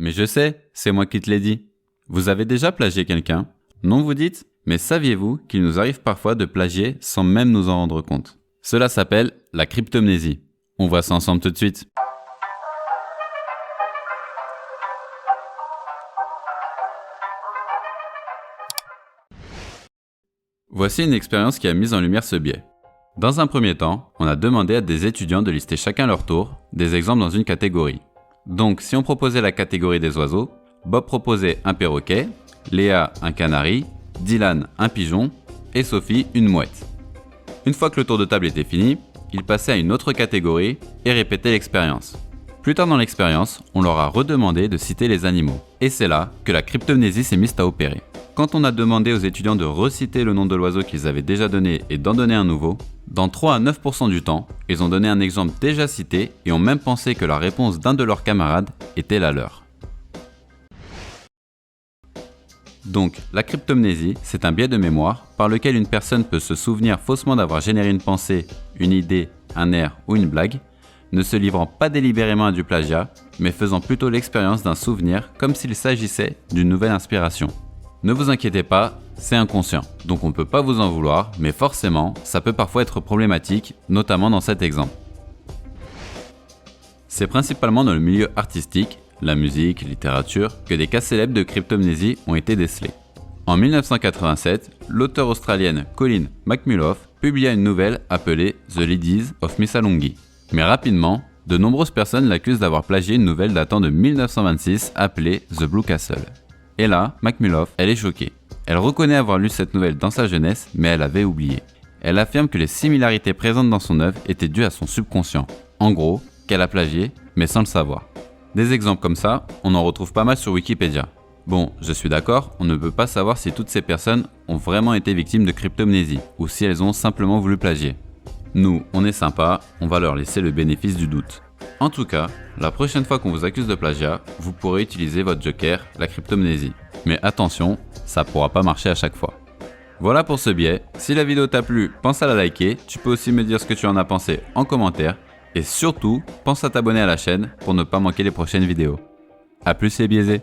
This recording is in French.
Mais je sais, c'est moi qui te l'ai dit. Vous avez déjà plagié quelqu'un? Non, vous dites? Mais saviez-vous qu'il nous arrive parfois de plagier sans même nous en rendre compte? Cela s'appelle la cryptomnésie. On voit ça ensemble tout de suite. Voici une expérience qui a mis en lumière ce biais. Dans un premier temps, on a demandé à des étudiants de lister chacun leur tour des exemples dans une catégorie. Donc si on proposait la catégorie des oiseaux, Bob proposait un perroquet, Léa un canari, Dylan un pigeon et Sophie une mouette. Une fois que le tour de table était fini, ils passaient à une autre catégorie et répétaient l'expérience. Plus tard dans l'expérience, on leur a redemandé de citer les animaux. Et c'est là que la cryptomnésie s'est mise à opérer. Quand on a demandé aux étudiants de reciter le nom de l'oiseau qu'ils avaient déjà donné et d'en donner un nouveau, dans 3 à 9% du temps, ils ont donné un exemple déjà cité et ont même pensé que la réponse d'un de leurs camarades était la leur. Donc, la cryptomnésie, c'est un biais de mémoire par lequel une personne peut se souvenir faussement d'avoir généré une pensée, une idée, un air ou une blague, ne se livrant pas délibérément à du plagiat, mais faisant plutôt l'expérience d'un souvenir comme s'il s'agissait d'une nouvelle inspiration. Ne vous inquiétez pas, c'est inconscient, donc on ne peut pas vous en vouloir, mais forcément, ça peut parfois être problématique, notamment dans cet exemple. C'est principalement dans le milieu artistique, la musique, littérature, que des cas célèbres de cryptomnésie ont été décelés. En 1987, l'auteure australienne Colleen McMullough publia une nouvelle appelée The Ladies of Missalonghi. Mais rapidement, de nombreuses personnes l'accusent d'avoir plagié une nouvelle datant de 1926 appelée The Blue Castle. Et là, McMullough, elle est choquée. Elle reconnaît avoir lu cette nouvelle dans sa jeunesse, mais elle avait oublié. Elle affirme que les similarités présentes dans son œuvre étaient dues à son subconscient. En gros, qu'elle a plagié, mais sans le savoir. Des exemples comme ça, on en retrouve pas mal sur Wikipédia. Bon, je suis d'accord, on ne peut pas savoir si toutes ces personnes ont vraiment été victimes de cryptomnésie, ou si elles ont simplement voulu plagier. Nous, on est sympa, on va leur laisser le bénéfice du doute. En tout cas, la prochaine fois qu'on vous accuse de plagiat, vous pourrez utiliser votre joker, la cryptomnésie. Mais attention, ça pourra pas marcher à chaque fois. Voilà pour ce biais, si la vidéo t'a plu, pense à la liker, tu peux aussi me dire ce que tu en as pensé en commentaire, et surtout, pense à t'abonner à la chaîne pour ne pas manquer les prochaines vidéos. A plus les biaisés!